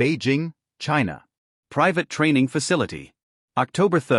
Beijing, China. Private training facility. October 3,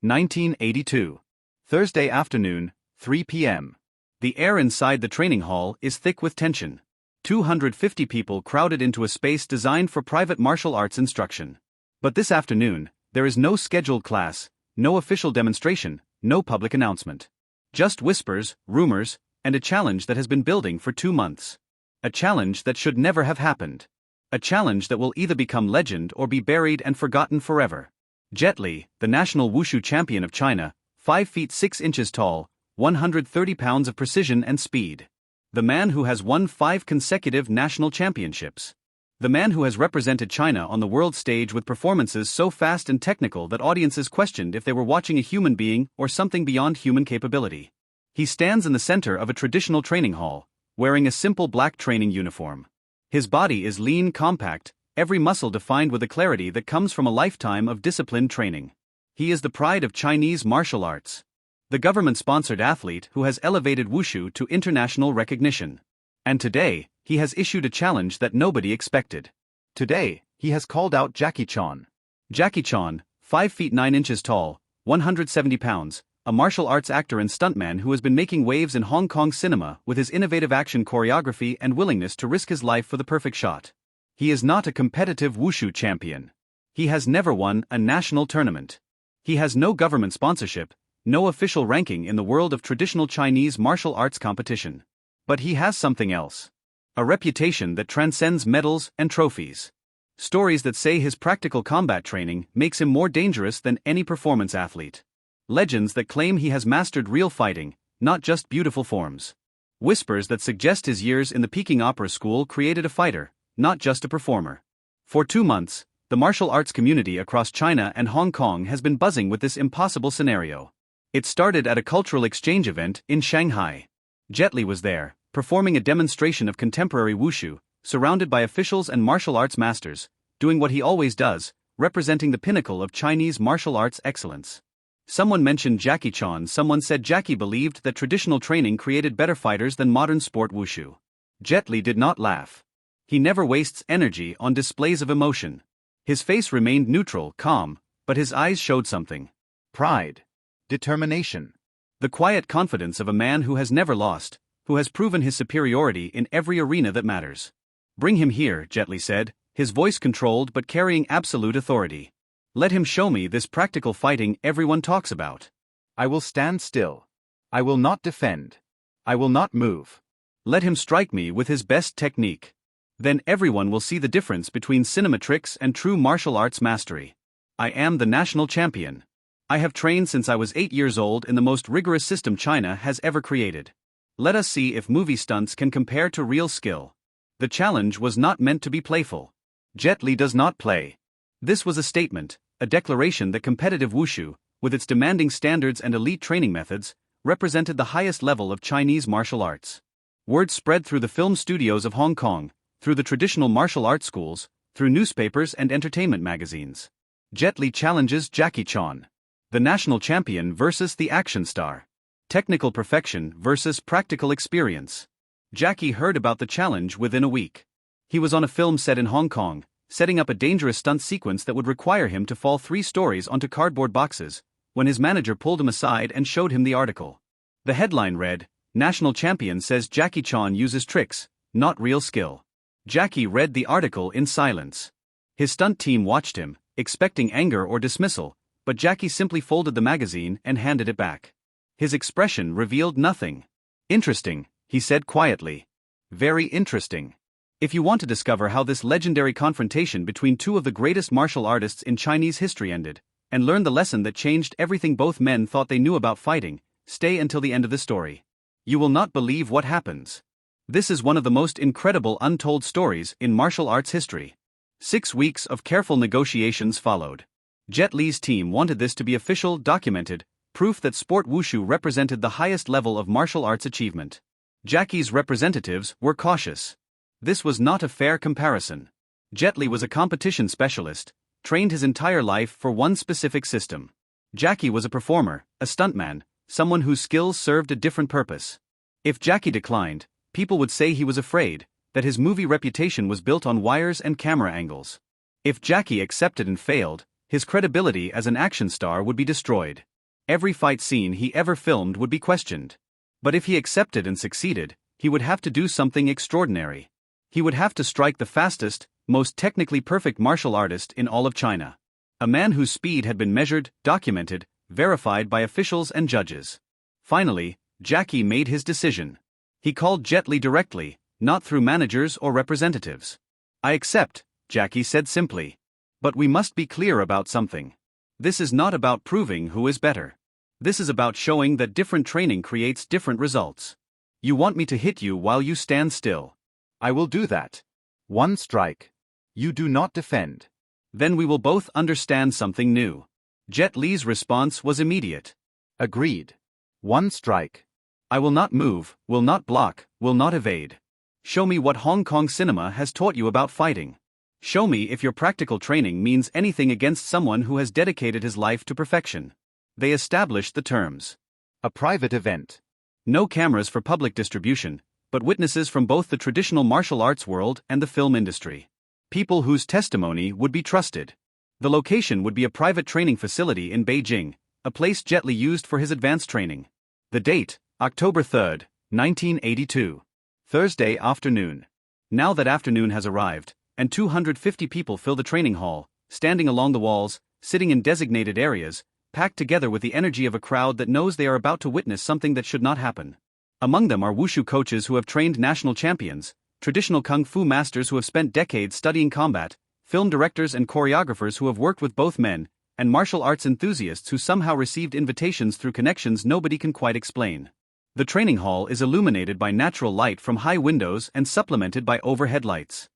1982. Thursday afternoon, 3 p.m. The air inside the training hall is thick with tension. 250 people crowded into a space designed for private martial arts instruction. But this afternoon, there is no scheduled class, no official demonstration, no public announcement. Just whispers, rumors, and a challenge that has been building for 2 months. A challenge that should never have happened. A challenge that will either become legend or be buried and forgotten forever. Jet Li, the national wushu champion of China, 5 feet 6 inches tall, 130 pounds of precision and speed. The man who has won 5 consecutive national championships. The man who has represented China on the world stage with performances so fast and technical that audiences questioned if they were watching a human being or something beyond human capability. He stands in the center of a traditional training hall, wearing a simple black training uniform. His body is lean, compact, every muscle defined with a clarity that comes from a lifetime of disciplined training. He is the pride of Chinese martial arts. The government-sponsored athlete who has elevated wushu to international recognition. And today, he has issued a challenge that nobody expected. Today, he has called out Jackie Chan. Jackie Chan, 5 feet 9 inches tall, 170 pounds, a martial arts actor and stuntman who has been making waves in Hong Kong cinema with his innovative action choreography and willingness to risk his life for the perfect shot. He is not a competitive wushu champion. He has never won a national tournament. He has no government sponsorship, no official ranking in the world of traditional Chinese martial arts competition. But he has something else. A reputation that transcends medals and trophies. Stories that say his practical combat training makes him more dangerous than any performance athlete. Legends that claim he has mastered real fighting, not just beautiful forms. Whispers that suggest his years in the Peking Opera School created a fighter, not just a performer. For 2 months, the martial arts community across China and Hong Kong has been buzzing with this impossible scenario. It started at a cultural exchange event in Shanghai. Jet Li was there, performing a demonstration of contemporary wushu, surrounded by officials and martial arts masters, doing what he always does, representing the pinnacle of Chinese martial arts excellence. Someone mentioned Jackie Chan. Someone said Jackie believed that traditional training created better fighters than modern sport wushu. Jet Li did not laugh. He never wastes energy on displays of emotion. His face remained neutral, calm, but his eyes showed something. Pride. Determination. The quiet confidence of a man who has never lost, who has proven his superiority in every arena that matters. Bring him here, Jet Li said, his voice controlled but carrying absolute authority. Let him show me this practical fighting everyone talks about. I will stand still. I will not defend. I will not move. Let him strike me with his best technique. Then everyone will see the difference between cinema tricks and true martial arts mastery. I am the national champion. I have trained since I was 8 years old in the most rigorous system China has ever created. Let us see if movie stunts can compare to real skill. The challenge was not meant to be playful. Jet Li does not play. This was a statement, a declaration that competitive wushu, with its demanding standards and elite training methods, represented the highest level of Chinese martial arts. Word spread through the film studios of Hong Kong, through the traditional martial arts schools, through newspapers and entertainment magazines. Jet Li challenges Jackie Chan. The national champion versus the action star. Technical perfection versus practical experience. Jackie heard about the challenge within a week. He was on a film set in Hong Kong, setting up a dangerous stunt sequence that would require him to fall 3 stories onto cardboard boxes, when his manager pulled him aside and showed him the article. The headline read, "National Champion says Jackie Chan uses tricks, not real skill." Jackie read the article in silence. His stunt team watched him, expecting anger or dismissal, but Jackie simply folded the magazine and handed it back. His expression revealed nothing. "Interesting," he said quietly. "Very interesting. If you want to discover how this legendary confrontation between 2 of the greatest martial artists in Chinese history ended, and learn the lesson that changed everything both men thought they knew about fighting, stay until the end of the story. You will not believe what happens. This is one of the most incredible untold stories in martial arts history." 6 weeks of careful negotiations followed. Jet Li's team wanted this to be official, documented, proof that sport wushu represented the highest level of martial arts achievement. Jackie's representatives were cautious. This was not a fair comparison. Jet Li was a competition specialist, trained his entire life for one specific system. Jackie was a performer, a stuntman, someone whose skills served a different purpose. If Jackie declined, people would say he was afraid, that his movie reputation was built on wires and camera angles. If Jackie accepted and failed, his credibility as an action star would be destroyed. Every fight scene he ever filmed would be questioned. But if he accepted and succeeded, he would have to do something extraordinary. He would have to strike the fastest, most technically perfect martial artist in all of China. A man whose speed had been measured, documented, verified by officials and judges. Finally, Jackie made his decision. He called Jet Li directly, not through managers or representatives. "I accept," Jackie said simply. "But we must be clear about something. This is not about proving who is better. This is about showing that different training creates different results. You want me to hit you while you stand still. I will do that. One strike. You do not defend. Then we will both understand something new." Jet Li's response was immediate. Agreed. One strike. "I will not move, will not block, will not evade. Show me what Hong Kong cinema has taught you about fighting. Show me if your practical training means anything against someone who has dedicated his life to perfection." They established the terms. A private event. No cameras for public distribution, but witnesses from both the traditional martial arts world and the film industry. People whose testimony would be trusted. The location would be a private training facility in Beijing, a place Jet Li used for his advanced training. The date, October 3, 1982. Thursday afternoon. Now that afternoon has arrived, and 250 people fill the training hall, standing along the walls, sitting in designated areas, packed together with the energy of a crowd that knows they are about to witness something that should not happen. Among them are wushu coaches who have trained national champions, traditional kung fu masters who have spent decades studying combat, film directors and choreographers who have worked with both men, and martial arts enthusiasts who somehow received invitations through connections nobody can quite explain. The training hall is illuminated by natural light from high windows and supplemented by overhead lights.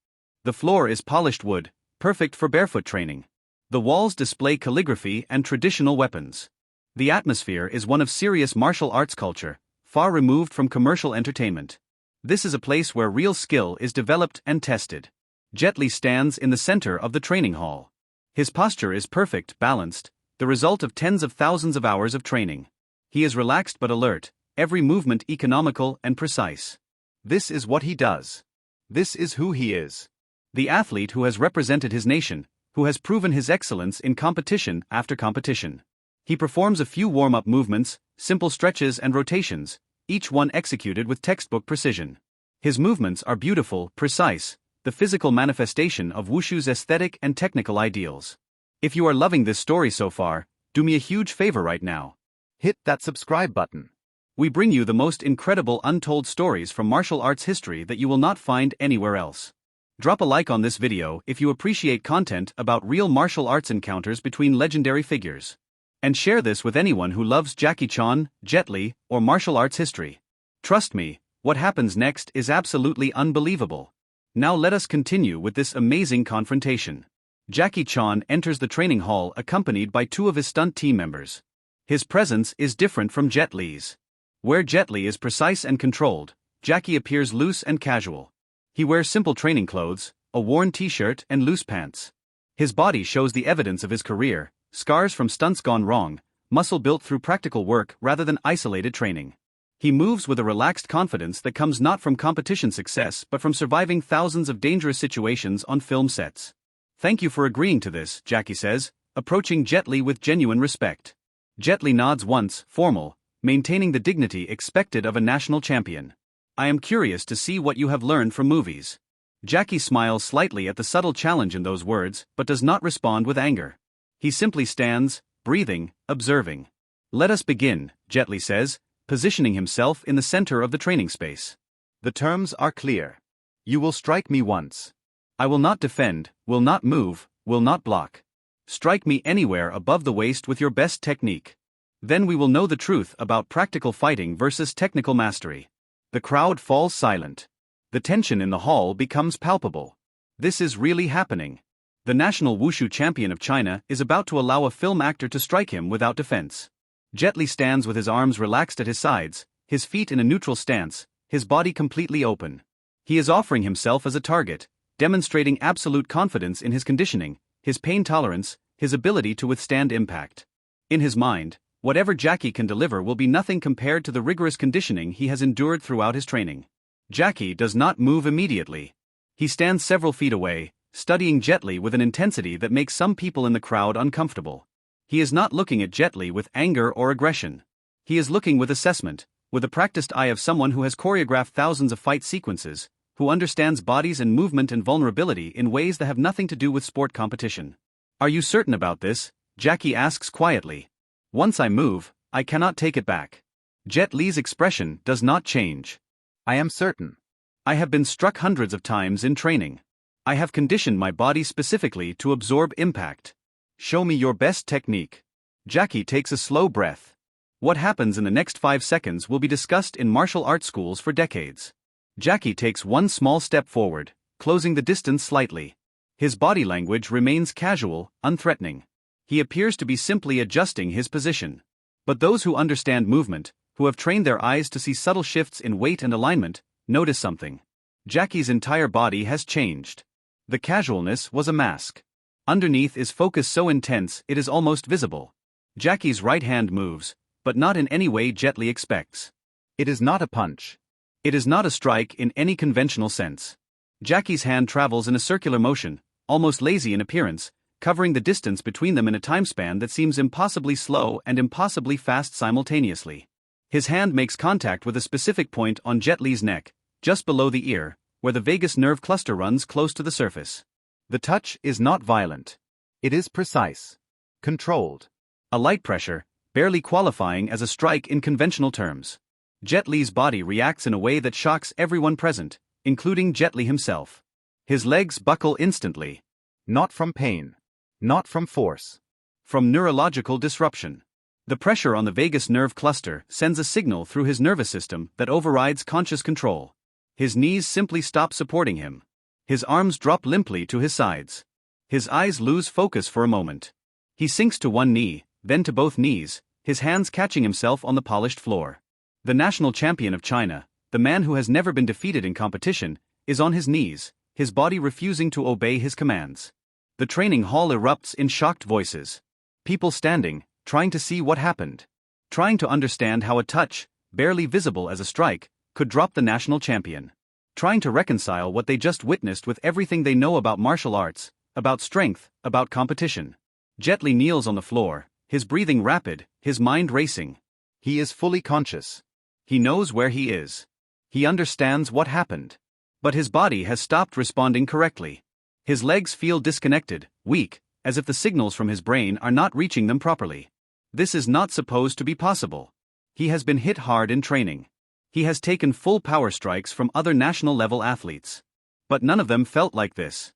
The floor is polished wood, perfect for barefoot training. The walls display calligraphy and traditional weapons. The atmosphere is one of serious martial arts culture, far removed from commercial entertainment. This is a place where real skill is developed and tested. Jet Li stands in the center of the training hall. His posture is perfect, balanced, the result of tens of thousands of hours of training. He is relaxed but alert, every movement economical and precise. This is what he does. This is who he is. The athlete who has represented his nation, who has proven his excellence in competition after competition. He performs a few warm-up movements, simple stretches and rotations, each one executed with textbook precision. His movements are beautiful, precise, the physical manifestation of wushu's aesthetic and technical ideals. If you are loving this story so far, do me a huge favor right now. Hit that subscribe button. We bring you the most incredible untold stories from martial arts history that you will not find anywhere else. Drop a like on this video if you appreciate content about real martial arts encounters between legendary figures. And share this with anyone who loves Jackie Chan, Jet Li, or martial arts history. Trust me, what happens next is absolutely unbelievable. Now let us continue with this amazing confrontation. Jackie Chan enters the training hall accompanied by two of his stunt team members. His presence is different from Jet Li's. Where Jet Li is precise and controlled, Jackie appears loose and casual. He wears simple training clothes, a worn t-shirt and loose pants. His body shows the evidence of his career, scars from stunts gone wrong, muscle built through practical work rather than isolated training. He moves with a relaxed confidence that comes not from competition success but from surviving thousands of dangerous situations on film sets. "Thank you for agreeing to this," Jackie says, approaching Jet Li with genuine respect. Jet Li nods once, formal, maintaining the dignity expected of a national champion. "I am curious to see what you have learned from movies." Jackie smiles slightly at the subtle challenge in those words, but does not respond with anger. He simply stands, breathing, observing. "Let us begin," Jet Li says, positioning himself in the center of the training space. The terms are clear. You will strike me once. I will not defend, will not move, will not block. Strike me anywhere above the waist with your best technique. Then we will know the truth about practical fighting versus technical mastery. The crowd falls silent. The tension in the hall becomes palpable. This is really happening. The national wushu champion of China is about to allow a film actor to strike him without defense. Jet Li stands with his arms relaxed at his sides, his feet in a neutral stance, his body completely open. He is offering himself as a target, demonstrating absolute confidence in his conditioning, his pain tolerance, his ability to withstand impact. In his mind, whatever Jackie can deliver will be nothing compared to the rigorous conditioning he has endured throughout his training. Jackie does not move immediately. He stands several feet away, studying Jet Li with an intensity that makes some people in the crowd uncomfortable. He is not looking at Jet Li with anger or aggression. He is looking with assessment, with the practiced eye of someone who has choreographed thousands of fight sequences, who understands bodies and movement and vulnerability in ways that have nothing to do with sport competition. Are you certain about this? Jackie asks quietly. Once I move, I cannot take it back. Jet Li's expression does not change. I am certain. I have been struck hundreds of times in training. I have conditioned my body specifically to absorb impact. Show me your best technique. Jackie takes a slow breath. What happens in the next 5 seconds will be discussed in martial arts schools for decades. Jackie takes one small step forward, closing the distance slightly. His body language remains casual, unthreatening. He appears to be simply adjusting his position. But those who understand movement, who have trained their eyes to see subtle shifts in weight and alignment, notice something. Jackie's entire body has changed. The casualness was a mask. Underneath is focus so intense it is almost visible. Jackie's right hand moves, but not in any way Jet Li expects. It is not a punch. It is not a strike in any conventional sense. Jackie's hand travels in a circular motion, almost lazy in appearance, covering the distance between them in a time span that seems impossibly slow and impossibly fast simultaneously. His hand makes contact with a specific point on Jet Li's neck, just below the ear, where the vagus nerve cluster runs close to the surface. The touch is not violent. It is precise. Controlled. A light pressure, barely qualifying as a strike in conventional terms. Jet Li's body reacts in a way that shocks everyone present, including Jet Li himself. His legs buckle instantly. Not from pain. Not from force. From neurological disruption. The pressure on the vagus nerve cluster sends a signal through his nervous system that overrides conscious control. His knees simply stop supporting him. His arms drop limply to his sides. His eyes lose focus for a moment. He sinks to one knee, then to both knees, his hands catching himself on the polished floor. The national champion of China, the man who has never been defeated in competition, is on his knees, his body refusing to obey his commands. The training hall erupts in shocked voices. People standing, trying to see what happened. Trying to understand how a touch, barely visible as a strike, could drop the national champion. Trying to reconcile what they just witnessed with everything they know about martial arts, about strength, about competition. Jet Li kneels on the floor, his breathing rapid, his mind racing. He is fully conscious. He knows where he is. He understands what happened. But his body has stopped responding correctly. His legs feel disconnected, weak, as if the signals from his brain are not reaching them properly. This is not supposed to be possible. He has been hit hard in training. He has taken full power strikes from other national-level athletes. But none of them felt like this.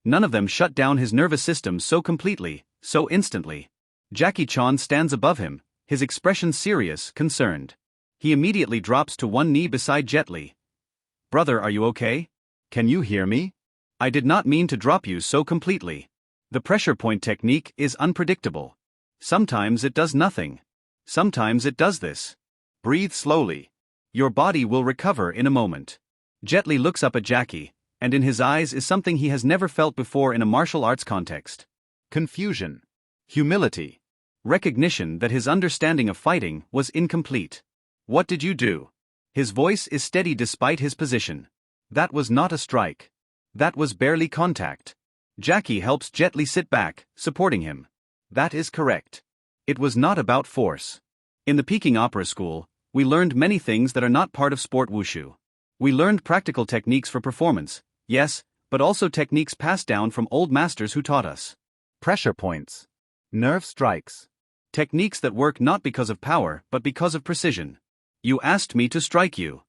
None of them shut down his nervous system so completely, so instantly. Jackie Chan stands above him, his expression serious, concerned. He immediately drops to one knee beside Jet Li. Brother, are you okay? Can you hear me? I did not mean to drop you so completely. The pressure point technique is unpredictable. Sometimes it does nothing. Sometimes it does this. Breathe slowly. Your body will recover in a moment. Jet Li looks up at Jackie, and in his eyes is something he has never felt before in a martial arts context. Confusion. Humility. Recognition that his understanding of fighting was incomplete. What did you do? His voice is steady despite his position. That was not a strike. That was barely contact. Jackie helps Jet Li sit back, supporting him. That is correct. It was not about force. In the Peking Opera School, we learned many things that are not part of sport wushu. We learned practical techniques for performance, yes, but also techniques passed down from old masters who taught us. Pressure points. Nerve strikes. Techniques that work not because of power but because of precision. You asked me to strike you.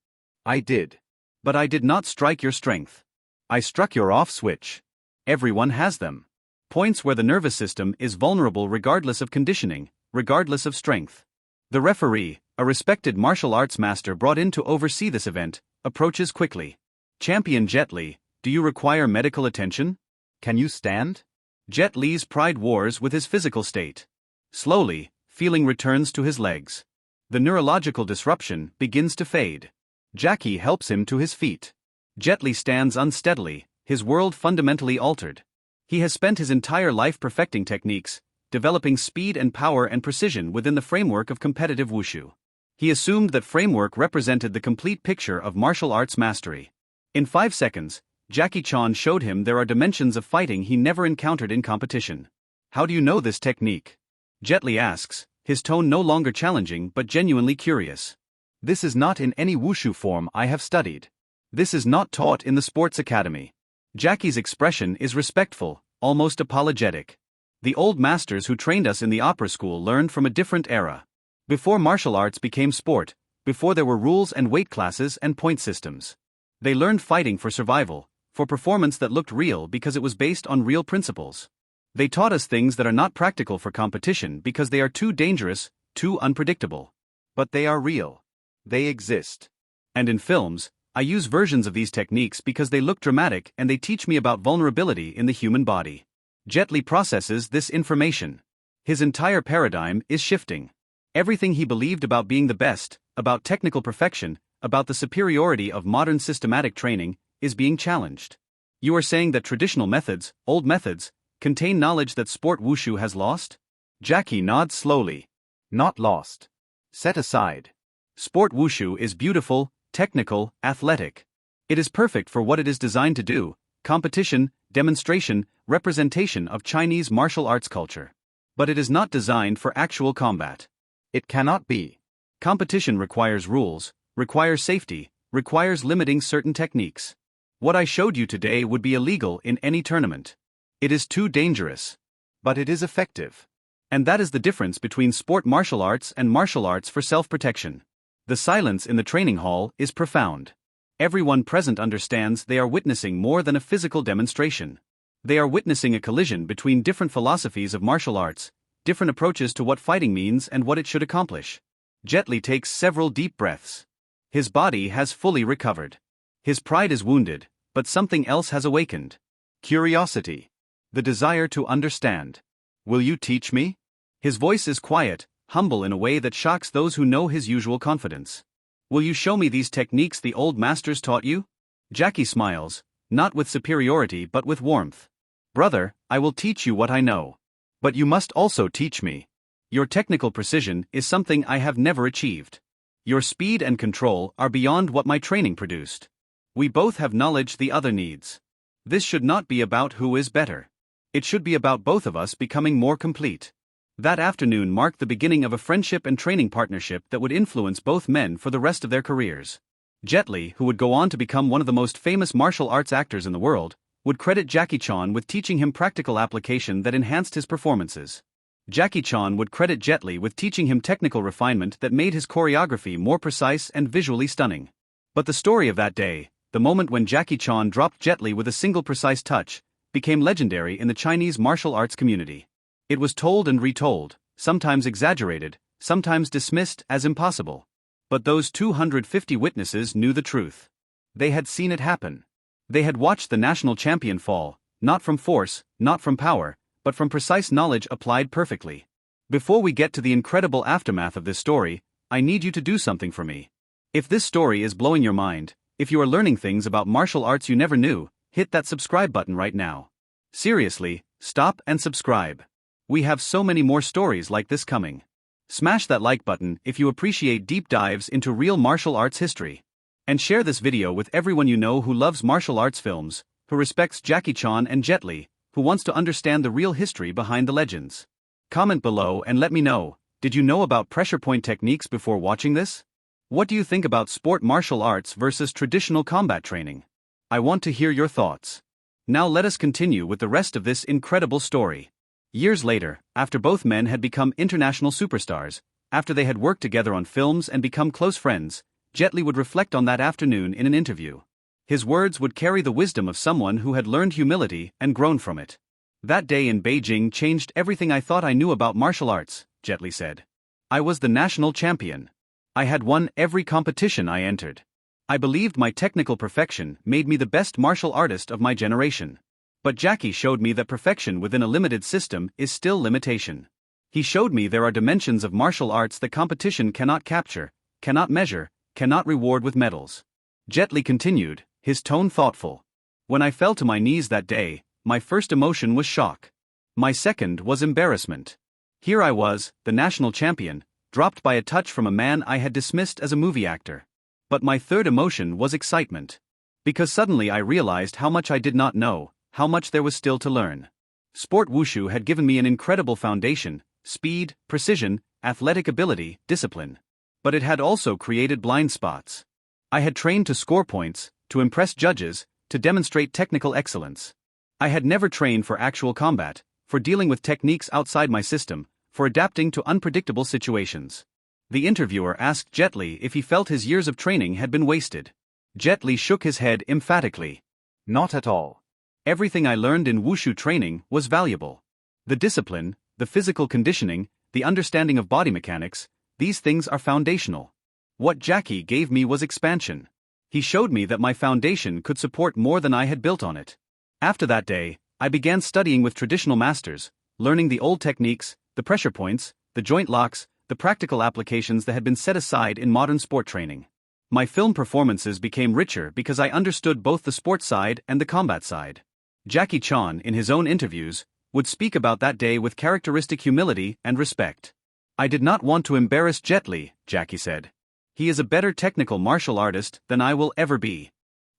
I did. But I did not strike your strength. I struck your off switch. Everyone has them. Points where the nervous system is vulnerable regardless of conditioning, regardless of strength. The referee, a respected martial arts master brought in to oversee this event, approaches quickly. Champion Jet Li, do you require medical attention? Can you stand? Jet Li's pride wars with his physical state. Slowly, feeling returns to his legs. The neurological disruption begins to fade. Jackie helps him to his feet. Jet Li stands unsteadily, his world fundamentally altered. He has spent his entire life perfecting techniques, developing speed and power and precision within the framework of competitive wushu. He assumed that framework represented the complete picture of martial arts mastery. In 5 seconds, Jackie Chan showed him there are dimensions of fighting he never encountered in competition. How do you know this technique? Jet Li asks, his tone no longer challenging but genuinely curious. This is not in any wushu form I have studied. This is not taught in the sports academy. Jackie's expression is respectful, almost apologetic. The old masters who trained us in the opera school learned from a different era. Before martial arts became sport, before there were rules and weight classes and point systems. They learned fighting for survival, for performance that looked real because it was based on real principles. They taught us things that are not practical for competition because they are too dangerous, too unpredictable. But they are real. They exist. And in films, I use versions of these techniques because they look dramatic and they teach me about vulnerability in the human body. Jet Li processes this information. His entire paradigm is shifting. Everything he believed about being the best, about technical perfection, about the superiority of modern systematic training, is being challenged. You are saying that traditional methods, old methods, contain knowledge that sport wushu has lost? Jackie nods slowly. Not lost. Set aside. Sport wushu is beautiful, technical, athletic. It is perfect for what it is designed to do: competition, demonstration, representation of Chinese martial arts culture. But it is not designed for actual combat. It cannot be. Competition requires rules, requires safety, requires limiting certain techniques. What I showed you today would be illegal in any tournament. It is too dangerous. But it is effective. And that is the difference between sport martial arts and martial arts for self-protection. The silence in the training hall is profound. Everyone present understands they are witnessing more than a physical demonstration. They are witnessing a collision between different philosophies of martial arts, different approaches to what fighting means and what it should accomplish. Jet Li takes several deep breaths. His body has fully recovered. His pride is wounded, but something else has awakened. Curiosity. The desire to understand. Will you teach me? His voice is quiet, humble in a way that shocks those who know his usual confidence. Will you show me these techniques the old masters taught you? Jackie smiles, not with superiority but with warmth. Brother, I will teach you what I know. But you must also teach me. Your technical precision is something I have never achieved. Your speed and control are beyond what my training produced. We both have knowledge the other needs. This should not be about who is better. It should be about both of us becoming more complete. That afternoon marked the beginning of a friendship and training partnership that would influence both men for the rest of their careers. Jet Li, who would go on to become one of the most famous martial arts actors in the world, would credit Jackie Chan with teaching him practical application that enhanced his performances. Jackie Chan would credit Jet Li with teaching him technical refinement that made his choreography more precise and visually stunning. But the story of that day, the moment when Jackie Chan dropped Jet Li with a single precise touch, became legendary in the Chinese martial arts community. It was told and retold, sometimes exaggerated, sometimes dismissed as impossible. But those 250 witnesses knew the truth. They had seen it happen. They had watched the national champion fall, not from force, not from power, but from precise knowledge applied perfectly. Before we get to the incredible aftermath of this story, I need you to do something for me. If this story is blowing your mind, if you are learning things about martial arts you never knew, hit that subscribe button right now. Seriously, stop and subscribe. We have so many more stories like this coming. Smash that like button if you appreciate deep dives into real martial arts history. And share this video with everyone you know who loves martial arts films, who respects Jackie Chan and Jet Li, who wants to understand the real history behind the legends. Comment below and let me know, did you know about pressure point techniques before watching this? What do you think about sport martial arts versus traditional combat training? I want to hear your thoughts. Now let us continue with the rest of this incredible story. Years later, after both men had become international superstars, after they had worked together on films and become close friends, Jet Li would reflect on that afternoon in an interview. His words would carry the wisdom of someone who had learned humility and grown from it. That day in Beijing changed everything I thought I knew about martial arts, Jet Li said. I was the national champion. I had won every competition I entered. I believed my technical perfection made me the best martial artist of my generation. But Jackie showed me that perfection within a limited system is still limitation. He showed me there are dimensions of martial arts that competition cannot capture, cannot measure, cannot reward with medals. Jet Li continued, his tone thoughtful. When I fell to my knees that day, my first emotion was shock. My second was embarrassment. Here I was, the national champion, dropped by a touch from a man I had dismissed as a movie actor. But my third emotion was excitement. Because suddenly I realized how much I did not know, how much there was still to learn. Sport Wushu had given me an incredible foundation: speed, precision, athletic ability, discipline. But it had also created blind spots. I had trained to score points, to impress judges, to demonstrate technical excellence. I had never trained for actual combat, for dealing with techniques outside my system, for adapting to unpredictable situations. The interviewer asked Jet Li if he felt his years of training had been wasted. Jet Li shook his head emphatically. Not at all. Everything I learned in Wushu training was valuable. The discipline, the physical conditioning, the understanding of body mechanics, these things are foundational. What Jackie gave me was expansion. He showed me that my foundation could support more than I had built on it. After that day, I began studying with traditional masters, learning the old techniques, the pressure points, the joint locks, the practical applications that had been set aside in modern sport training. My film performances became richer because I understood both the sport side and the combat side. Jackie Chan, in his own interviews, would speak about that day with characteristic humility and respect. I did not want to embarrass Jet Li, Jackie said. He is a better technical martial artist than I will ever be.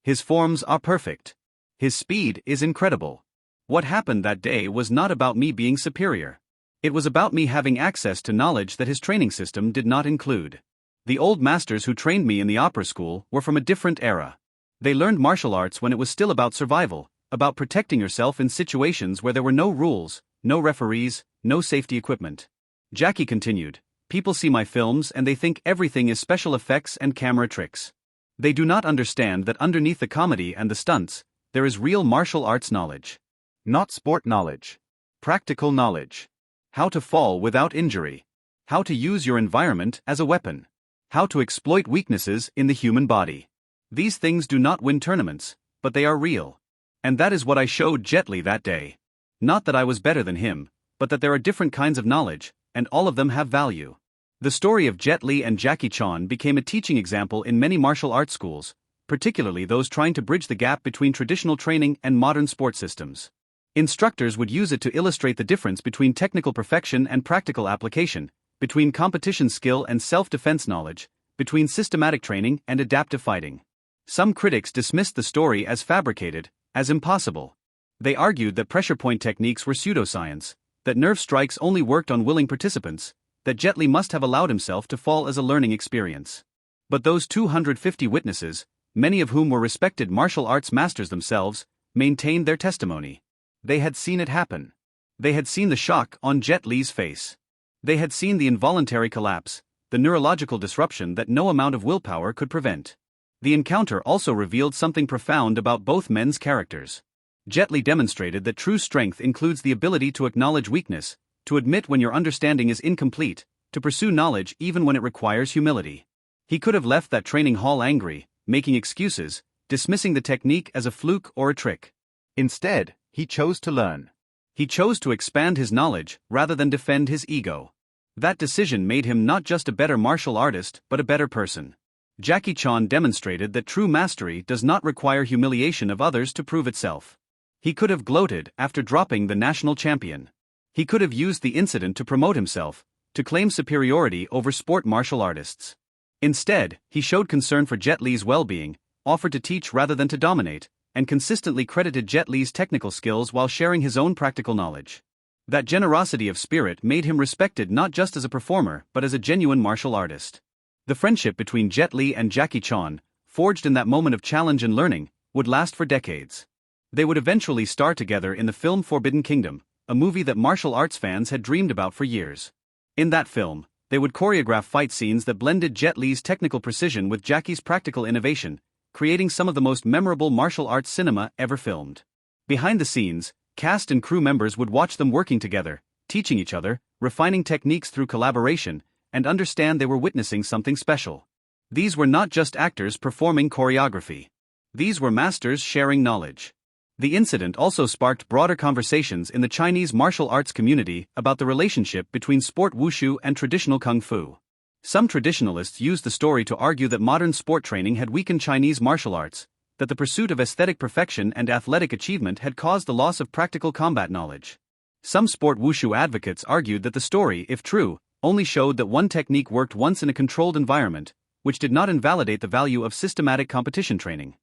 His forms are perfect. His speed is incredible. What happened that day was not about me being superior. It was about me having access to knowledge that his training system did not include. The old masters who trained me in the opera school were from a different era. They learned martial arts when it was still about survival, about protecting yourself in situations where there were no rules, no referees, no safety equipment. Jackie continued, people see my films and they think everything is special effects and camera tricks. They do not understand that underneath the comedy and the stunts, there is real martial arts knowledge. Not sport knowledge. Practical knowledge. How to fall without injury. How to use your environment as a weapon. How to exploit weaknesses in the human body. These things do not win tournaments, but they are real. And that is what I showed Jet Li that day. Not that I was better than him, but that there are different kinds of knowledge, and all of them have value. The story of Jet Li and Jackie Chan became a teaching example in many martial arts schools, particularly those trying to bridge the gap between traditional training and modern sport systems. Instructors would use it to illustrate the difference between technical perfection and practical application, between competition skill and self-defense knowledge, between systematic training and adaptive fighting. Some critics dismissed the story as fabricated, as impossible. They argued that pressure point techniques were pseudoscience, that nerve strikes only worked on willing participants, that Jet Li must have allowed himself to fall as a learning experience. But those 250 witnesses, many of whom were respected martial arts masters themselves, maintained their testimony. They had seen it happen. They had seen the shock on Jet Li's face. They had seen the involuntary collapse, the neurological disruption that no amount of willpower could prevent. The encounter also revealed something profound about both men's characters. Jet Li demonstrated that true strength includes the ability to acknowledge weakness, to admit when your understanding is incomplete, to pursue knowledge even when it requires humility. He could have left that training hall angry, making excuses, dismissing the technique as a fluke or a trick. Instead, he chose to learn. He chose to expand his knowledge rather than defend his ego. That decision made him not just a better martial artist but a better person. Jackie Chan demonstrated that true mastery does not require humiliation of others to prove itself. He could have gloated after dropping the national champion. He could have used the incident to promote himself, to claim superiority over sport martial artists. Instead, he showed concern for Jet Li's well-being, offered to teach rather than to dominate, and consistently credited Jet Li's technical skills while sharing his own practical knowledge. That generosity of spirit made him respected not just as a performer but as a genuine martial artist. The friendship between Jet Li and Jackie Chan, forged in that moment of challenge and learning, would last for decades. They would eventually star together in the film Forbidden Kingdom, a movie that martial arts fans had dreamed about for years. In that film, they would choreograph fight scenes that blended Jet Li's technical precision with Jackie's practical innovation, creating some of the most memorable martial arts cinema ever filmed. Behind the scenes, cast and crew members would watch them working together, teaching each other, refining techniques through collaboration, and understand they were witnessing something special. These were not just actors performing choreography. These were masters sharing knowledge. The incident also sparked broader conversations in the Chinese martial arts community about the relationship between sport wushu and traditional kung fu. Some traditionalists used the story to argue that modern sport training had weakened Chinese martial arts, that the pursuit of aesthetic perfection and athletic achievement had caused the loss of practical combat knowledge. Some sport wushu advocates argued that the story, if true, only showed that one technique worked once in a controlled environment, which did not invalidate the value of systematic competition training.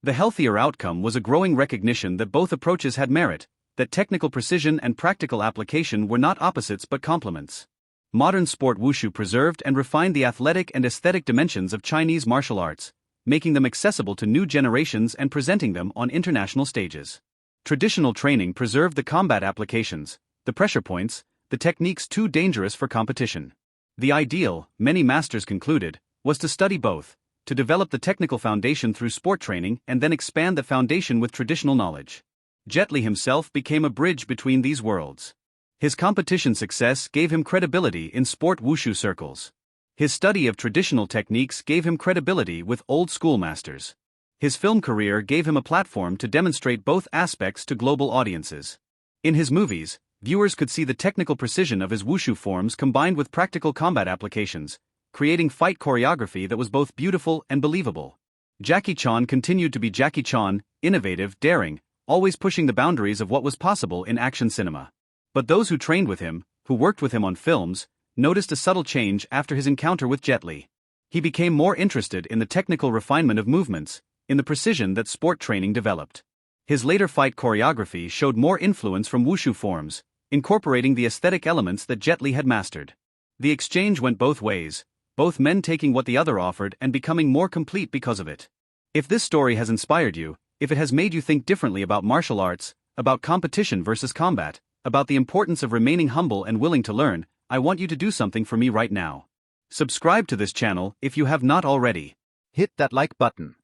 The healthier outcome was a growing recognition that both approaches had merit, that technical precision and practical application were not opposites but complements. Modern sport wushu preserved and refined the athletic and aesthetic dimensions of Chinese martial arts, making them accessible to new generations and presenting them on international stages. Traditional training preserved the combat applications, the pressure points, the techniques too dangerous for competition. The ideal, many masters concluded, was to study both, to develop the technical foundation through sport training and then expand the foundation with traditional knowledge. Jet Li himself became a bridge between these worlds. His competition success gave him credibility in sport wushu circles. His study of traditional techniques gave him credibility with old-school masters. His film career gave him a platform to demonstrate both aspects to global audiences. In his movies, viewers could see the technical precision of his wushu forms combined with practical combat applications, creating fight choreography that was both beautiful and believable. Jackie Chan continued to be Jackie Chan, innovative, daring, always pushing the boundaries of what was possible in action cinema. But those who trained with him, who worked with him on films, noticed a subtle change after his encounter with Jet Li. He became more interested in the technical refinement of movements, in the precision that sport training developed. His later fight choreography showed more influence from wushu forms, incorporating the aesthetic elements that Jet Li had mastered. The exchange went both ways, both men taking what the other offered and becoming more complete because of it. If this story has inspired you, if it has made you think differently about martial arts, about competition versus combat, about the importance of remaining humble and willing to learn, I want you to do something for me right now. Subscribe to this channel if you have not already. Hit that like button.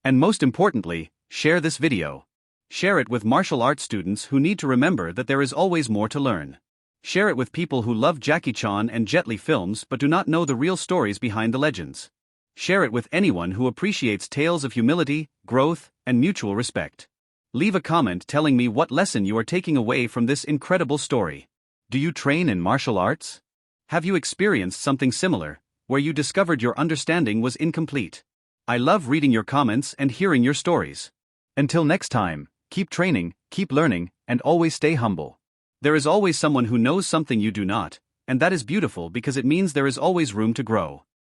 And most importantly, share this video. Share it with martial arts students who need to remember that there is always more to learn. Share it with people who love Jackie Chan and Jet Li films but do not know the real stories behind the legends. Share it with anyone who appreciates tales of humility, growth, and mutual respect. Leave a comment telling me what lesson you are taking away from this incredible story. Do you train in martial arts? Have you experienced something similar, where you discovered your understanding was incomplete? I love reading your comments and hearing your stories. Until next time, keep training, keep learning, and always stay humble. There is always someone who knows something you do not, and that is beautiful because it means there is always room to grow.